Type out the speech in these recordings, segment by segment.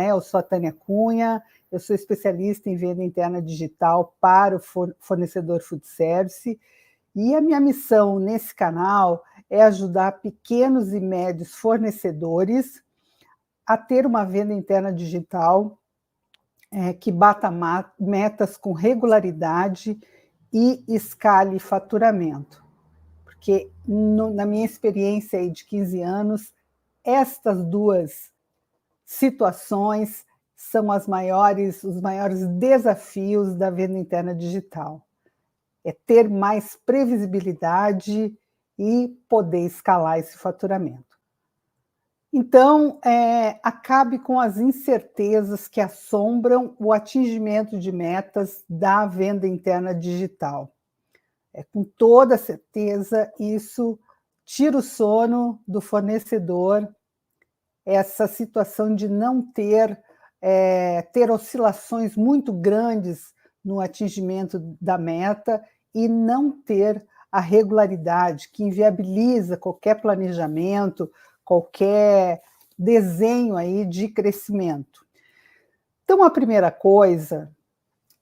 né? Eu sou a Tânia Cunha, eu sou especialista em venda interna digital para o fornecedor food service, e a minha missão nesse canal é ajudar pequenos e médios fornecedores a ter uma venda interna digital que bata metas com regularidade e escale faturamento. Porque, na minha experiência aí de 15 anos, estas duas situações são os maiores desafios da venda interna digital. É ter mais previsibilidade e poder escalar esse faturamento. Então, acabe com as incertezas que assombram o atingimento de metas da venda interna digital. Com toda certeza, isso tira o sono do fornecedor, essa situação de não ter oscilações muito grandes no atingimento da meta e não ter a regularidade que inviabiliza qualquer planejamento, qualquer desenho aí de crescimento. Então, a primeira coisa,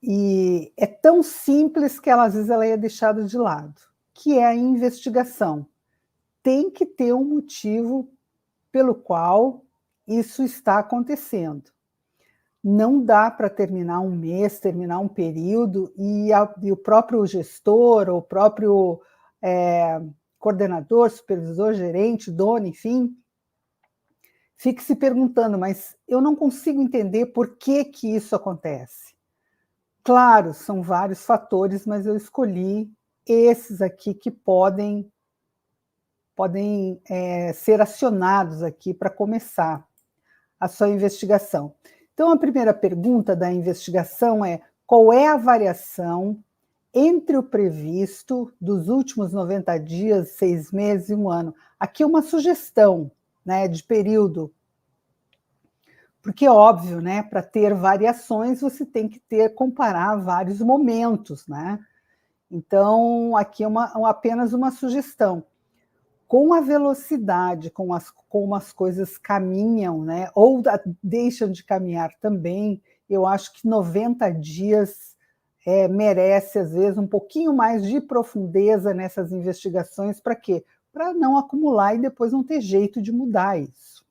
e é tão simples que às vezes ela é deixada de lado, que é a investigação. Tem que ter um motivo pelo qual isso está acontecendo. Não dá para terminar um mês, terminar um período, e o próprio gestor, ou o próprio coordenador, supervisor, gerente, dono, enfim, fique se perguntando, mas eu não consigo entender por que isso acontece. Claro, são vários fatores, mas eu escolhi esses aqui que podem ser acionados aqui para começar a sua investigação. Então, a primeira pergunta da investigação é: qual é a variação entre o previsto dos últimos 90 dias, 6 meses e 1 ano? Aqui é uma sugestão, né, de período. Porque, óbvio, né, para ter variações, você tem que comparar vários momentos, né? Então, aqui é apenas uma sugestão. Com a velocidade como as coisas caminham, né, ou deixam de caminhar também, eu acho que 90 dias merece, às vezes, um pouquinho mais de profundeza nessas investigações. Para quê? Para não acumular e depois não ter jeito de mudar isso.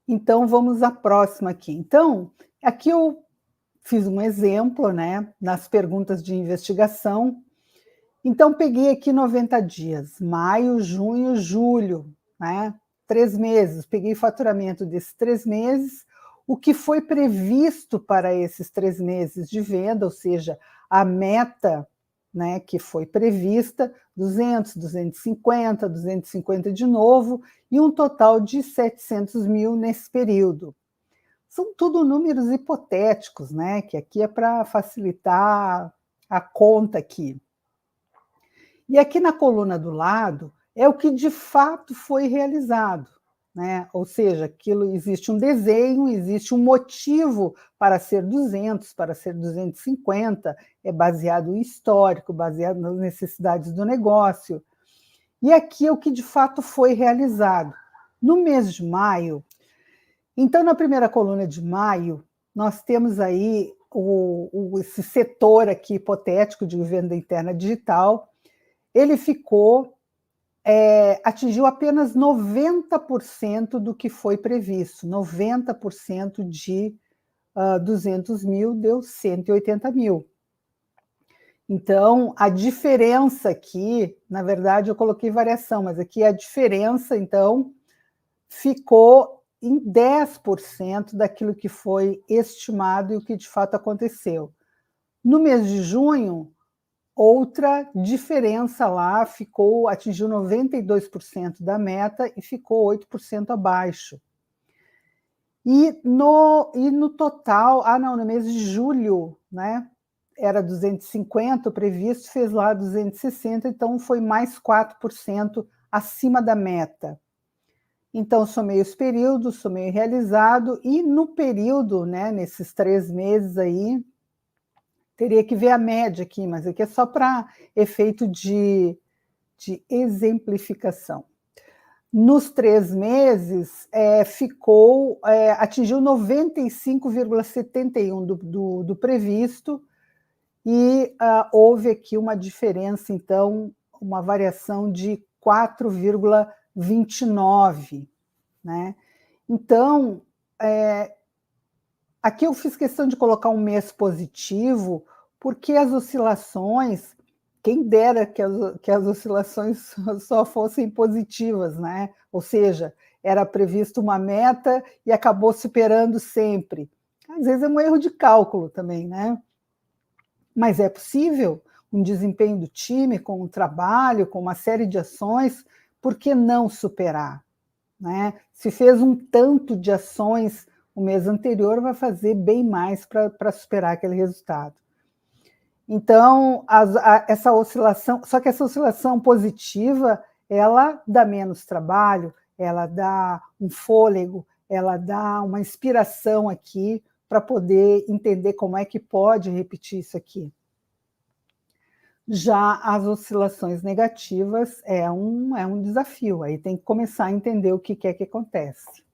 Então, vamos à próxima aqui. Então, aqui eu fiz um exemplo, né, nas perguntas de investigação. Então, peguei aqui 90 dias, maio, junho, julho, né, 3 meses. Peguei faturamento desses 3 meses, o que foi previsto para esses 3 meses de venda, ou seja, a meta, né, que foi prevista, 200, 250, 250 de novo, e um total de 700 mil nesse período. São tudo números hipotéticos, né, que aqui é para facilitar a conta aqui. E aqui na coluna do lado é o que de fato foi realizado, né? Ou seja, existe um desenho, existe um motivo para ser 200, para ser 250, é baseado em histórico, baseado nas necessidades do negócio. E aqui é o que de fato foi realizado. No mês de maio, então, na primeira coluna de maio, nós temos aí esse setor aqui hipotético de venda interna digital. Ele atingiu apenas 90% do que foi previsto. 90% de 200 mil deu 180 mil. Então, a diferença aqui, na verdade, eu coloquei variação, mas aqui a diferença, então, ficou em 10% daquilo que foi estimado e o que de fato aconteceu. No mês de junho, outra diferença lá, atingiu 92% da meta e ficou 8% abaixo. E no total, no mês de julho, né, era 250 o previsto, fez lá 260, então foi mais 4% acima da meta. Então, somei os períodos, somei o realizado, e no período, né, nesses 3 meses aí, teria que ver a média aqui, mas aqui é só para efeito de exemplificação. nos 3 meses, atingiu 95,71 do previsto, e houve aqui uma diferença, então, uma variação de 4,29, né? Então, aqui eu fiz questão de colocar um mês positivo, porque as oscilações, quem dera que as oscilações só fossem positivas, né? Ou seja, era previsto uma meta e acabou superando sempre. Às vezes é um erro de cálculo também, né? Mas é possível um desempenho do time com um trabalho, com uma série de ações, por que não superar? Né? Se fez um tanto de ações o mês anterior, vai fazer bem mais para superar aquele resultado. Então, essa oscilação, só que essa oscilação positiva, ela dá menos trabalho, ela dá um fôlego, ela dá uma inspiração aqui para poder entender como é que pode repetir isso aqui. Já as oscilações negativas é um desafio, aí tem que começar a entender o que é que acontece.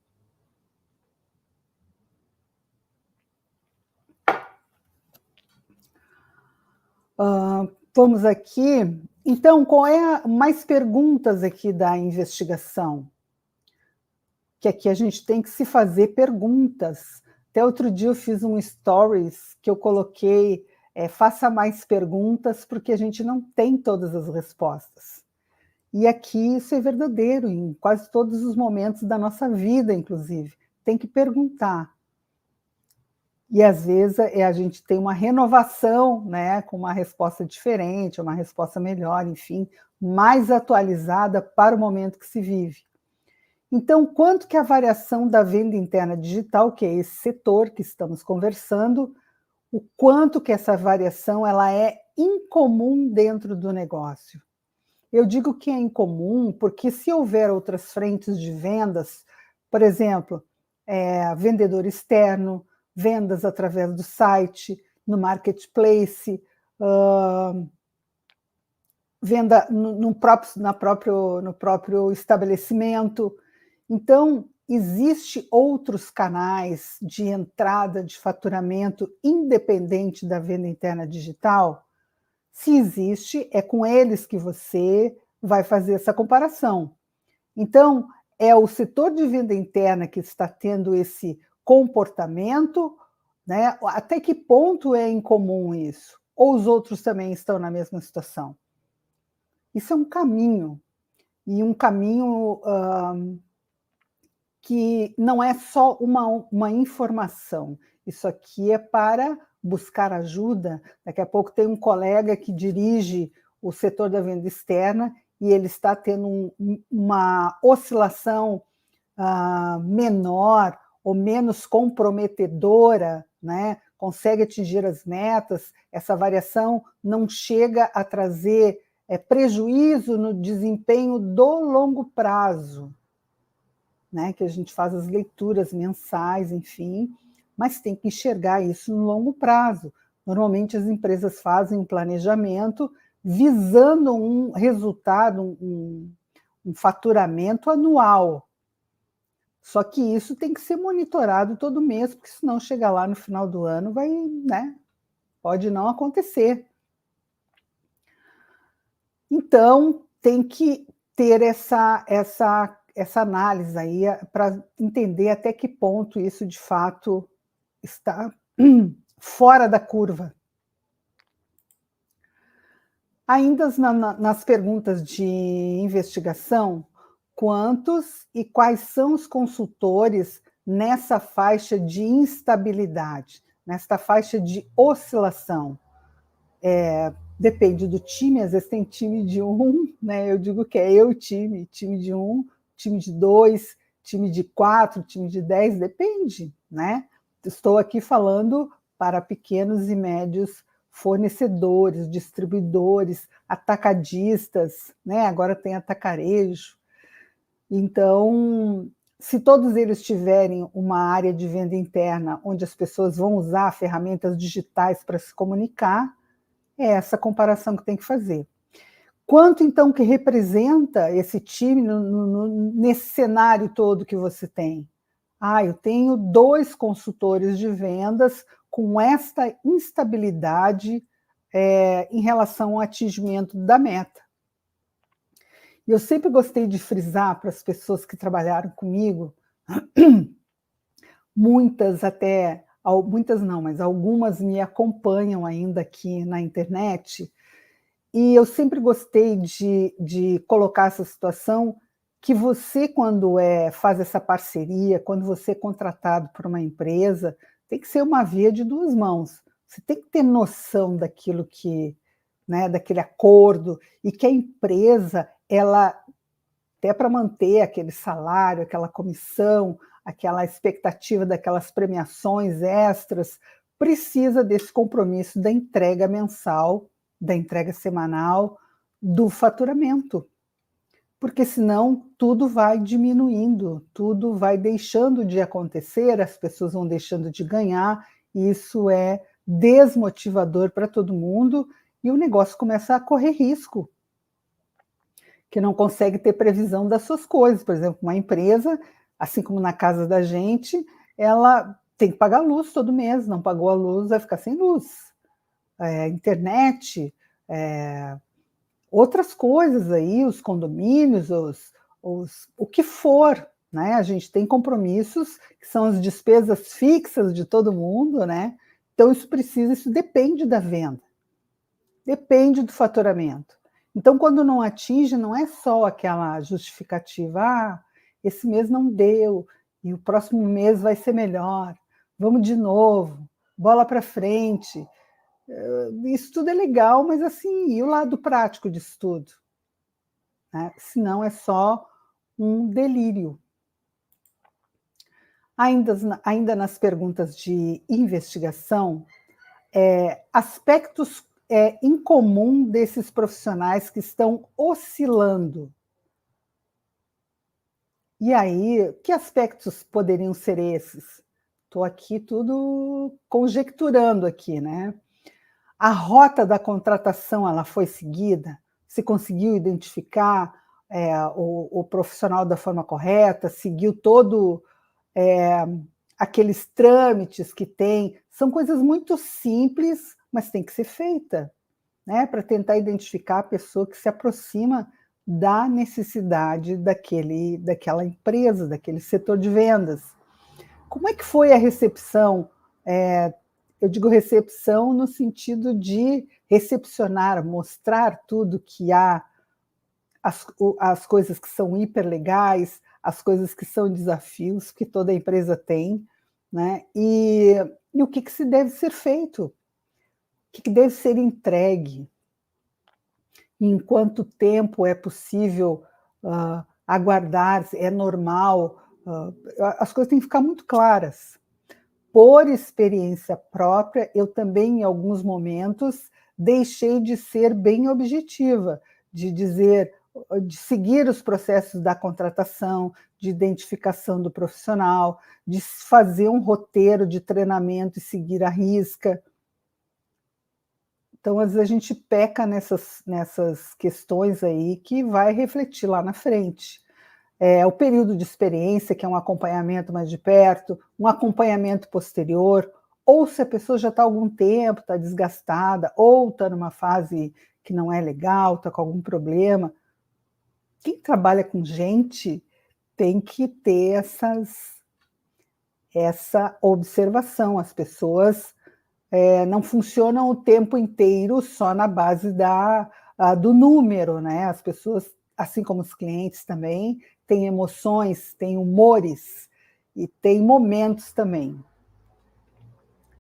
Vamos aqui. Então, qual é mais perguntas aqui da investigação? Que aqui a gente tem que se fazer perguntas. Até outro dia eu fiz um stories que eu coloquei, faça mais perguntas, porque a gente não tem todas as respostas. E aqui isso é verdadeiro, em quase todos os momentos da nossa vida, inclusive. Tem que perguntar. E às vezes a gente tem uma renovação, né, com uma resposta diferente, uma resposta melhor, enfim, mais atualizada para o momento que se vive. Então, quanto que a variação da venda interna digital, que é esse setor que estamos conversando, o quanto que essa variação ela é incomum dentro do negócio? Eu digo que é incomum porque se houver outras frentes de vendas, por exemplo, vendedor externo, vendas através do site, no marketplace, venda no próprio estabelecimento. Então, existe outros canais de entrada de faturamento independente da venda interna digital? Se existe, é com eles que você vai fazer essa comparação. Então, é o setor de venda interna que está tendo esse comportamento, né? Até que ponto é incomum isso? Ou os outros também estão na mesma situação? Isso é um caminho, e um caminho que não é só uma informação. Isso aqui é para buscar ajuda. Daqui a pouco tem um colega que dirige o setor da venda externa e ele está tendo uma oscilação menor ou menos comprometedora, né? Consegue atingir as metas, essa variação não chega a trazer prejuízo no desempenho do longo prazo, né? Que a gente faz as leituras mensais, enfim, mas tem que enxergar isso no longo prazo. Normalmente as empresas fazem um planejamento visando um resultado, um faturamento anual. Só que isso tem que ser monitorado todo mês, porque senão chegar lá no final do ano vai, né? Pode não acontecer. Então, tem que ter essa análise aí para entender até que ponto isso de fato está fora da curva. Ainda nas perguntas de investigação, quantos e quais são os consultores nessa faixa de instabilidade, nessa faixa de oscilação? Depende do time, às vezes tem time de um, né? Eu digo que é time de um, time de 2, time de 4, time de 10, depende, né? Estou aqui falando para pequenos e médios fornecedores, distribuidores, atacadistas, né? Agora tem atacarejo. Então, se todos eles tiverem uma área de venda interna onde as pessoas vão usar ferramentas digitais para se comunicar, é essa comparação que tem que fazer. Quanto, então, que representa esse time nesse cenário todo que você tem? Eu tenho 2 consultores de vendas com esta instabilidade, em relação ao atingimento da meta. E eu sempre gostei de frisar para as pessoas que trabalharam comigo, muitas não, mas algumas me acompanham ainda aqui na internet, e eu sempre gostei de colocar essa situação que você, quando faz essa parceria, quando você é contratado por uma empresa, tem que ser uma via de 2 mãos. Você tem que ter noção daquilo que, né, daquele acordo, e que a empresa, ela, até para manter aquele salário, aquela comissão, aquela expectativa daquelas premiações extras, precisa desse compromisso da entrega mensal, da entrega semanal, do faturamento. Porque senão tudo vai diminuindo, tudo vai deixando de acontecer, as pessoas vão deixando de ganhar, e isso é desmotivador para todo mundo, e o negócio começa a correr risco, que não consegue ter previsão das suas coisas. Por exemplo, uma empresa, assim como na casa da gente, ela tem que pagar a luz todo mês, não pagou a luz, vai ficar sem luz. Internet, outras coisas aí, os condomínios, o que for, né? A gente tem compromissos que são as despesas fixas de todo mundo, né? Então isso depende da venda, depende do faturamento. Então, quando não atinge, não é só aquela justificativa, esse mês não deu, e o próximo mês vai ser melhor, vamos de novo, bola para frente. Isso tudo é legal, mas assim, e o lado prático disso tudo? Né? Senão é só um delírio. Ainda nas perguntas de investigação, aspectos em comum desses profissionais que estão oscilando. E aí, que aspectos poderiam ser esses? Estou aqui tudo conjecturando aqui, né? A rota da contratação, ela foi seguida? Se conseguiu identificar o profissional da forma correta? Seguiu todo aqueles trâmites que tem? São coisas muito simples, mas tem que ser feita, né, para tentar identificar a pessoa que se aproxima da necessidade daquela empresa, daquele setor de vendas. Como é que foi a recepção? Eu digo recepção no sentido de recepcionar, mostrar tudo que há, as coisas que são hiperlegais, as coisas que são desafios que toda empresa tem, né? E o que se deve ser feito, o que deve ser entregue, em quanto tempo é possível aguardar, é normal, as coisas têm que ficar muito claras. Por experiência própria, eu também, em alguns momentos, deixei de ser bem objetiva, de seguir os processos da contratação, de identificação do profissional, de fazer um roteiro de treinamento e seguir à risca. Então, às vezes, a gente peca nessas questões aí que vai refletir lá na frente. O período de experiência, que é um acompanhamento mais de perto, um acompanhamento posterior, ou se a pessoa já está há algum tempo, está desgastada, ou está numa fase que não é legal, está com algum problema. Quem trabalha com gente tem que ter essa observação. As pessoas não funcionam o tempo inteiro só na base do número, né? As pessoas, assim como os clientes também, têm emoções, têm humores e têm momentos também.